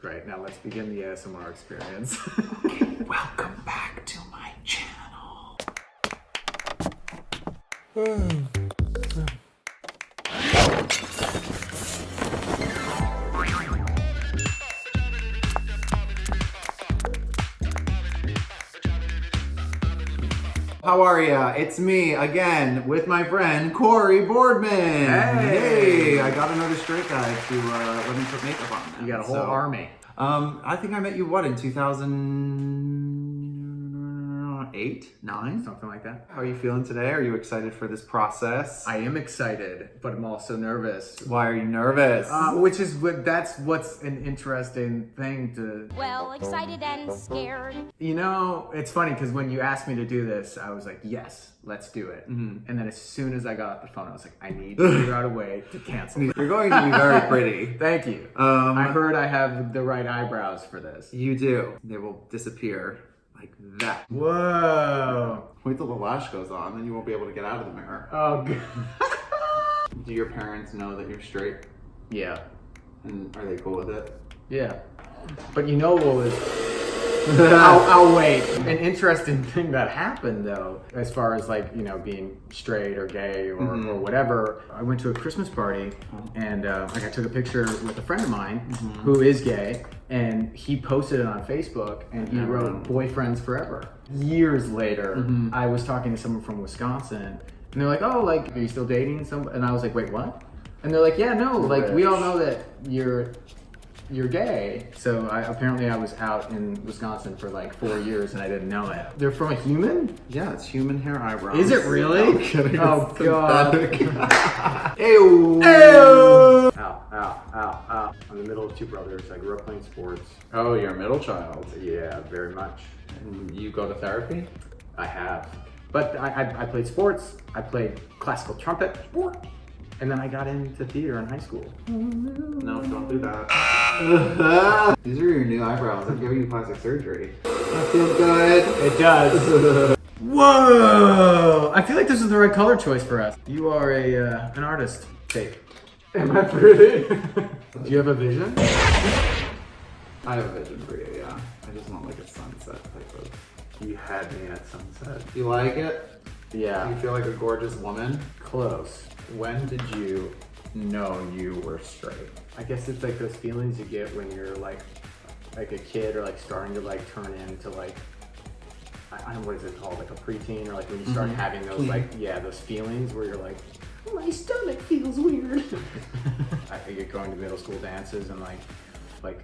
Great, now let's begin the ASMR experience. Okay, welcome back to my channel. How are ya? It's me again with my friend Corey Boardman. Hey, I got another straight guy to let me put makeup on them. You got a whole army. I think I met you in 2008, 9, something like that. How are you feeling today? Are you excited for this process? I am excited, but I'm also nervous. Why are you nervous? That's what's an interesting thing to... Well, excited and scared. You know, it's funny because when you asked me to do this, I was like, yes, let's do it. Mm-hmm. And then as soon as I got off the phone, I was like, I need to figure out a way to cancel it. You're going to be very pretty. Thank you. I heard I have the right eyebrows for this. You do. They will disappear like that. Whoa. Wait till the lash goes on, then you won't be able to get out of the mirror. Oh, good. Do your parents know that you're straight? Yeah. And are they cool with it? Yeah. But you know what was... I'll wait. An interesting thing that happened though, as far as like, you know, being straight or gay or whatever, I went to a Christmas party and like I took a picture with a friend of mine who is gay, and he posted it on Facebook and he wrote boyfriends forever. Years later, I was talking to someone from Wisconsin and they're like, oh, like, are you still dating somebody? And I was like, wait, what? And they're like, yeah, no, like we all know that you're gay. So apparently I was out in Wisconsin for like 4 years and I didn't know it. They're from a human? Yeah, it's human hair eyebrows. Is it really? No, I'm kidding. Oh god. Ew. Ew. Ow, ow, ow, ow. I'm the middle of two brothers. I grew up playing sports. Oh, you're a middle child. Yeah, very much. And you go to therapy? I have. But I played sports. I played classical trumpet. And then I got into theater in high school. No, don't do that. These are your new eyebrows. I'm giving you plastic surgery. I feel good. It does. Whoa! I feel like this is the right color choice for us. You are an artist. Tape. Am I pretty? Do you have a vision? I have a vision for you, yeah. I just want like a sunset type of... You had me at sunset. You like it? Yeah. You feel like a gorgeous woman? Close. When did you know you were straight? I guess it's like those feelings you get when you're like a kid or like starting to like turn into like, I don't know, what is it called? Like a preteen, or like when you start having those like, yeah, those feelings where you're like, my stomach feels weird. I get going to middle school dances and like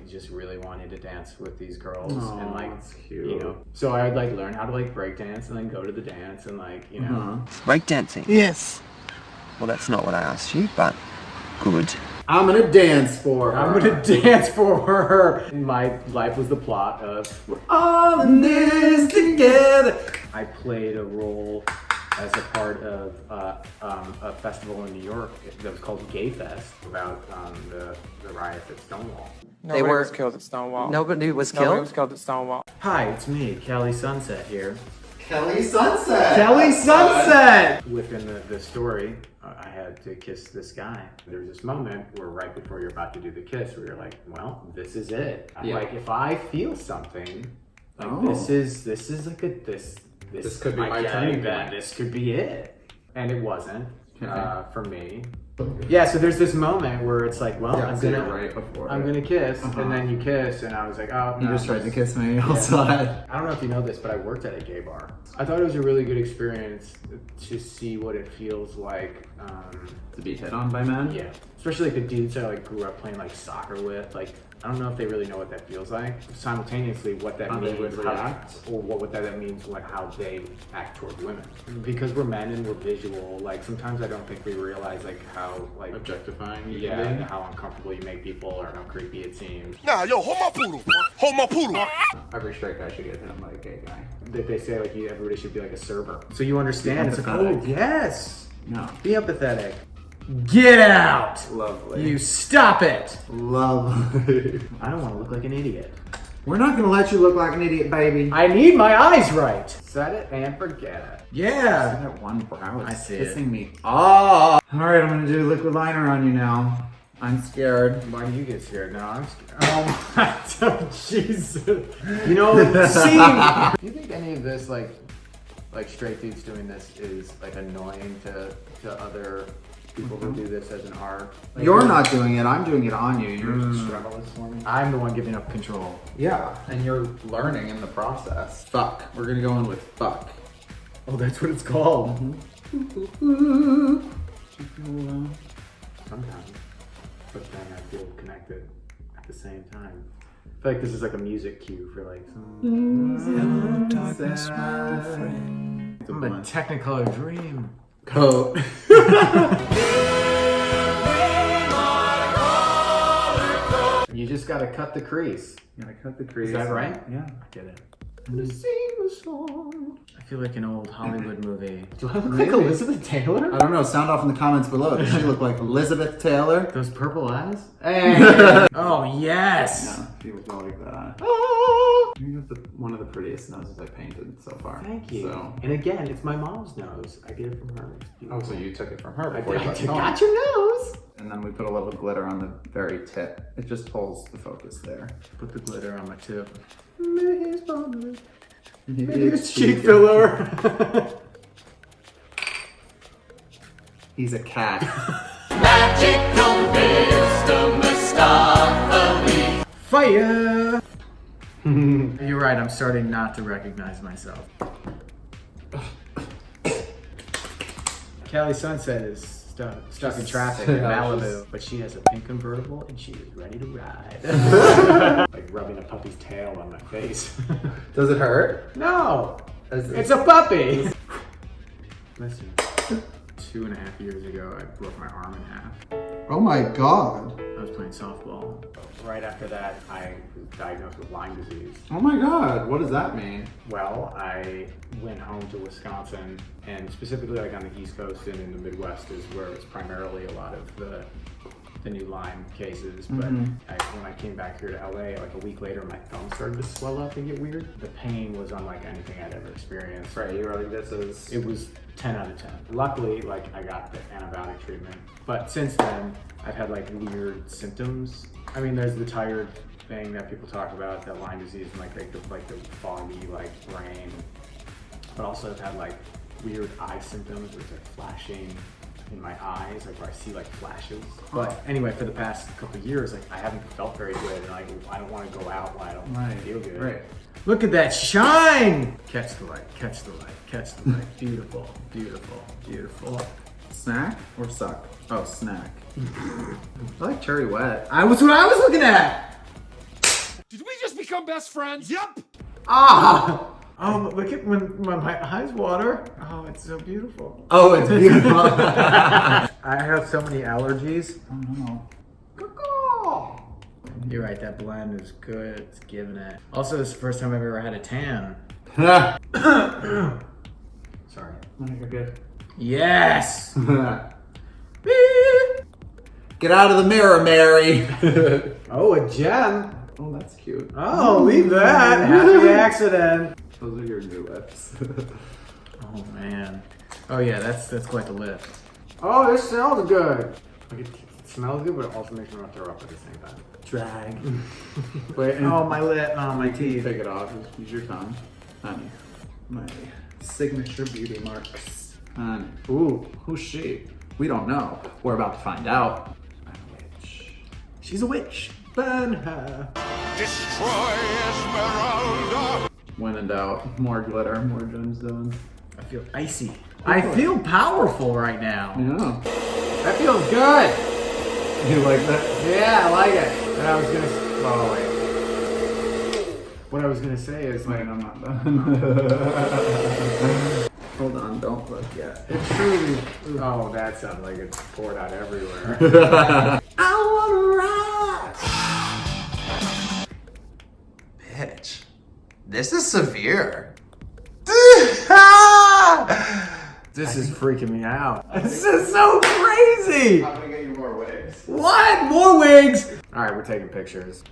just really wanted to dance with these girls. Aww, and like, that's cute. you know, so I would like learn how to like break dance and then go to the dance and like, you know. Breakdancing? Yes. Well, that's not what I asked you, but good. I'm gonna dance for her. I'm gonna dance for her. My life was the plot of We're all in this together. I played a role as a part of a festival in New York that was called Gay Fest, about the riots at Stonewall. Nobody was killed at Stonewall. Nobody was Nobody killed? was killed at Stonewall. Hi, it's me, Kelly Sunset here. Kelly Sunset. Kelly Sunset! Within the story, I had to kiss this guy. There's this moment where right before you're about to do the kiss where you're like, well, this is it. I'm like, if I feel something, like this is like this could be my turning point. This could be it. And it wasn't for me. Yeah, so there's this moment where it's like, well, I'm gonna kiss, and then you kiss, and I was like, oh, You no, just tried to kiss me outside. I don't know if you know this, but I worked at a gay bar. I thought it was a really good experience to see what it feels like. To be hit on by men? Yeah, especially like the dudes I like grew up playing like soccer with. Like, I don't know if they really know what that feels like. Simultaneously, what that How they means, would react. or what that means, like how they act toward women. Because we're men and we're visual. Like sometimes I don't think we realize like how like Objectifying you yeah, can and be. how uncomfortable you make people or how creepy it seems. Nah, yo, hold my poodle. Hold my poodle. Every straight guy should get hit on by a gay guy. They say like everybody should be like a server. So you understand. It's like, Empathetic. oh yes, No. be empathetic. Get out! Lovely. You stop it! Lovely. I don't want to look like an idiot. We're not gonna let you look like an idiot, baby. I need my eyes right. Set it and forget it. Yeah. That one brow is I see it. pissing me off. All right, I'm gonna do liquid liner on you now. I'm scared. Why do you get scared? No, I'm scared. Oh my Jesus. You know, see. Do you think any of this, like straight dudes doing this, is like annoying to other people who do this as an art? Like, You're not doing it. I'm doing it on you. You're just struggling for me. I'm the one giving up control. Yeah, and you're learning in the process. Fuck. We're gonna go in with fuck. Oh, that's what it's called. Sometimes, but then I feel connected at the same time. I feel like this is like a music cue for like some. Darkness, my old friend. A Technicolor dream. Coat. You just gotta cut the crease. You gotta cut the crease. Is that right? Yeah. I get it. Sing a song. I feel like an old Hollywood movie. Do I look Maybe. like Elizabeth Taylor? I don't know. Sound off in the comments below. Does she look like Elizabeth Taylor? Those purple eyes? Hey! Oh, yes! Yeah, she would go like that. Oh, You have one of the prettiest noses I painted so far. thank you. So. And again, it's my mom's nose. I get it from her. It's Oh, beautiful. so you took it from her I before you left home. got your nose! And then we put a little glitter on the very tip. It just pulls the focus there. Put the glitter on my tip. Maybe it's cheek filler. He's a cat. Fire! You're right, I'm starting not to recognize myself. Cali Sunset is stuck in traffic in Malibu, but she has a pink convertible and she is ready to ride. Like rubbing a puppy's tail on my face. Does it hurt? No! It's a puppy! Listen, 2.5 years ago, I broke my arm in half. Oh my god. I was playing softball. Right after that, I was diagnosed with Lyme disease. Oh my god. What does that mean? Well, I went home to Wisconsin, and specifically like on the East Coast and in the Midwest is where it's primarily a lot of the new Lyme cases. But when I came back here to LA, like a week later, my thumb started to swell up and get weird. The pain was unlike anything I'd ever experienced. Right, you were like, It was 10 out of 10. Luckily, like I got the antibiotic treatment, but since then I've had like weird symptoms. I mean, there's the tired thing that people talk about, that Lyme disease, and like the foggy like brain. But also I've had like weird eye symptoms, where it's like flashing in my eyes, like where I see like flashes. But anyway, for the past couple of years, like I haven't felt very good, and like I don't want to go out when I don't feel good. Right. Look at that shine! Catch the light, catch the light, catch the light. Beautiful, beautiful, beautiful. Snack or suck? Oh, snack. I like cherry wet. That's what I was looking at! Did we just become best friends? Yup. Ah! Oh, look at when my eyes water. Oh, it's so beautiful. Oh, it's beautiful. I have so many allergies. Oh no. You're right, that blend is good. It's giving it. Also, this is the first time I've ever had a tan. Sorry. No, you're good. Yes! Get out of the mirror, Mary. Oh, a gem. Oh, that's cute. Oh, leave that. Happy accident. Those are your new lips. Oh, man. Oh, yeah, that's quite the lip. Oh, this smells good. Like, it smells good, but it also makes me want to throw up at the same time. Drag. Wait, oh, my lip. Oh, my teeth. Take it off. Just use your tongue. Honey. My signature beauty marks. Honey. Ooh, who's she? We don't know. We're about to find out. I'm a witch. She's a witch. Burn her. Destroy Esmeralda. When in doubt, more glitter, more gemstones. I feel icy. I feel powerful right now. Yeah. That feels good. You like that? Yeah, I like it. And I was gonna. Oh wait. What I was gonna say is Wait, like, I'm not done. Hold on, don't look yet. it truly. Oh, that sounds like it's poured out everywhere. I wanna ride. Bitch, this is severe. This is freaking me out. This is so crazy. I'm gonna get you more wigs. What? More wigs? All right, we're taking pictures.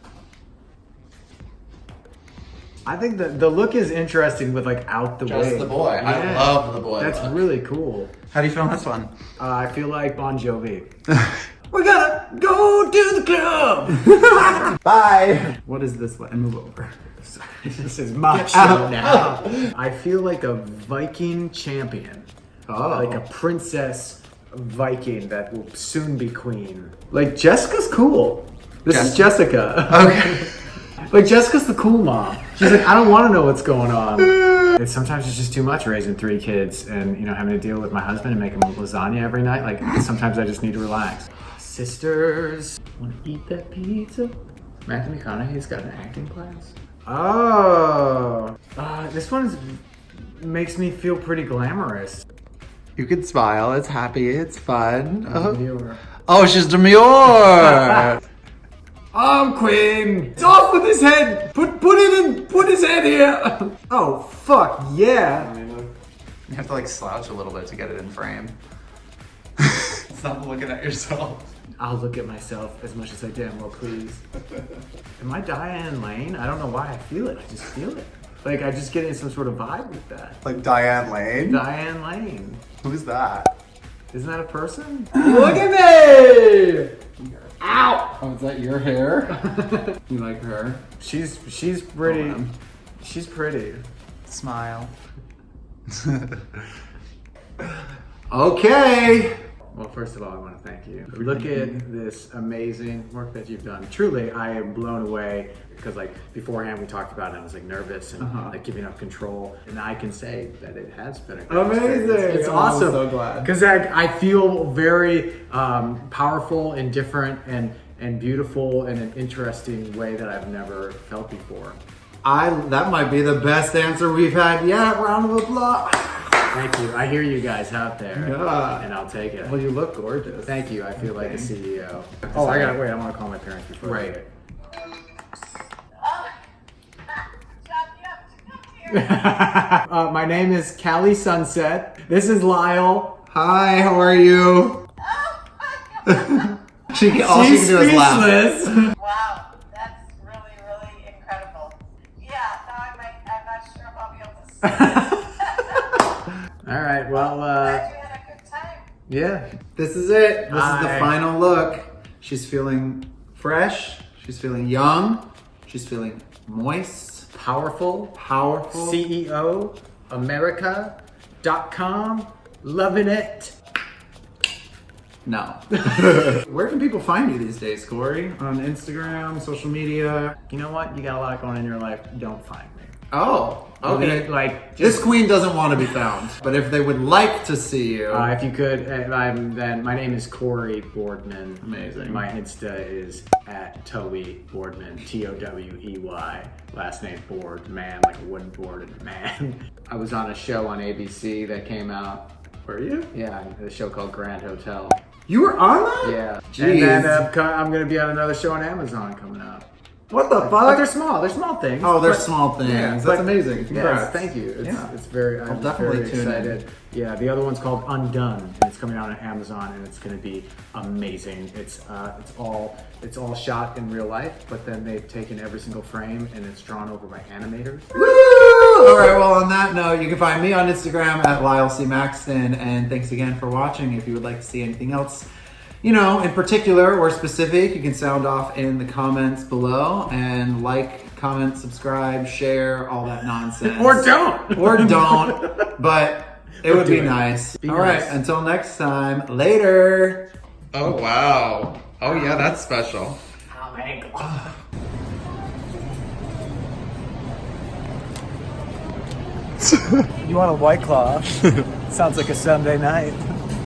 I think the look is interesting with like out the Just wig. the boy. I Yeah. love the boy. That's look. really cool. How do you feel on this one? I feel like Bon Jovi. We got Go to the club. Bye. What is this? Let me move over. This is my show now. I feel like a Viking champion. Oh. Like a princess Viking that will soon be queen. Like Jessica's cool. This is Jessica. Okay. Like Jessica's the cool mom. She's like, I don't want to know what's going on. And sometimes it's just too much raising 3 kids and having to deal with my husband and making lasagna every night. Like sometimes I just need to relax. Sisters, want to eat that pizza? Matthew McConaughey's got an acting class. Oh, this one makes me feel pretty glamorous. You can smile. It's happy. It's fun. Demure. Oh, she's demure. I'm queen. It's off with his head. Put it in. Put his head here. Oh fuck yeah. You have to like slouch a little bit to get it in frame. Stop looking at yourself. I'll look at myself as much as I damn well please. Am I Diane Lane? I don't know why I feel it. I just feel it. Like I just get in some sort of vibe with that. Like Diane Lane? Diane Lane. Who's that? Isn't that a person? Look at me! Ow! Oh, is that your hair? You like her? She's pretty. Oh, She's pretty. Smile. Okay. Well, first of all, I want to thank you. Look at this amazing work that you've done. Truly, I am blown away because, like, beforehand we talked about it. I was like nervous and like giving up control, and I can say that it has been a great experience. It's awesome. I'm so glad because I feel very powerful and different and beautiful in an interesting way that I've never felt before. That might be the best answer we've had yet. Round of applause. Thank you. I hear you guys out there, Yeah. and I'll take it. Well, you look gorgeous. Thank you. I feel like a CEO. Oh, I gotta wait. I want to call my parents before. Right. My name is Callie Sunset. This is Lyle. Hi, how are you? All she can do is laugh. Wow, that's really, really incredible. Yeah, now I'm not sure if I'll be able to see it. All right. Well, Glad you had a good time. yeah. This is it. This is Hi. the final look. She's feeling fresh. She's feeling young. She's feeling moist. Powerful. Powerful. CEO. America.com. Loving it. No. Where can people find you these days, Corey? On Instagram, social media? You know what? You got a lot going on in your life. Don't find me. Oh, okay. Like This queen doesn't want to be found, but if they would like to see you, if you could, then my name is Corey Boardman. Amazing. My Insta is @Towey Boardman, Towey. Last name Boardman, like a wooden board and man. I was on a show on ABC that came out. were you? Yeah, a show called Grand Hotel. You were on that? Yeah. Jeez. And then I'm gonna be on another show on Amazon coming up. What the But fuck? they're small. They're small things. Oh, they're but- small things. Yeah, That's but- amazing. Congrats. Yes, thank you. Yeah. It's very. I'm definitely very tune in. excited. Yeah, the other one's called Undone, and it's coming out on Amazon, and it's going to be amazing. It's all shot in real life, but then they've taken every single frame and it's drawn over by animators. Woo! All right, well, on that note, you can find me on Instagram Lyle C. Mackston, and thanks again for watching. If you would like to see anything else, in particular or specific, you can sound off in the comments below and like, comment, subscribe, share, all that nonsense. Or don't. Or don't, but it would be do it. nice. Be All right, nice. until next time, later. Oh, wow. Oh, yeah, that's special. You want a White Claw? Sounds like a Sunday night.